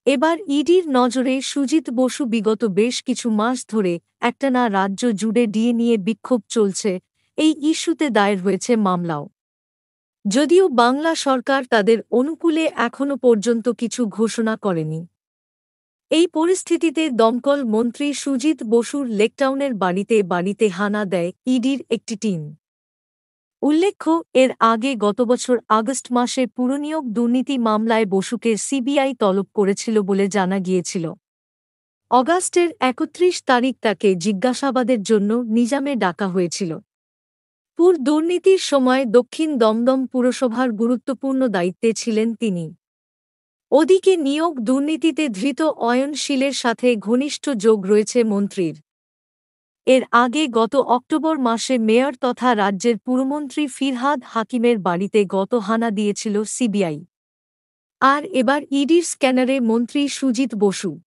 এবার ইডির নজরে সুজিত বসু। বিগত বেশ কিছু মাস ধরে একটানা রাজ্য জুড়ে ডিএ নিয়ে বিক্ষোভ চলছে। এই ইস্যুতে দায়ের হয়েছে মামলাও। যদিও বাংলা সরকার তাদের অনুকূলে এখনও পর্যন্ত কিছু ঘোষণা করেনি। এই পরিস্থিতিতে দমকল মন্ত্রী সুজিত বসুর লেকটাউনের বাড়িতে বাড়িতে হানা দেয় ইডির একটি টিম। উল্লেখ্য, এর আগে গত বছর আগস্ট মাসে পুরনিয়োগ দুর্নীতি মামলায় বসুকে সিবিআই তলব করেছিল বলে জানা গিয়েছিল। অগাস্টের ৩১ তারিখ তাকে জিজ্ঞাসাবাদের জন্য নিজামে ডাকা হয়েছিল। পুর দুর্নীতির সময় দক্ষিণ দমদম পুরসভার গুরুত্বপূর্ণ দায়িত্বে ছিলেন তিনি। ওদিকে নিয়োগ দুর্নীতিতে ধৃত অয়নশীলের সাথে ঘনিষ্ঠ যোগ রয়েছে মন্ত্রীর। এর আগে গত অক্টোবর মাসে মেয়র তথা রাজ্যের পুরমন্ত্রী ফিরহাদ হাকিমের বাড়িতে হানা দিয়েছিল সিবিআই। আর এবার ইডির স্ক্যানারে মন্ত্রী সুজিত বসু।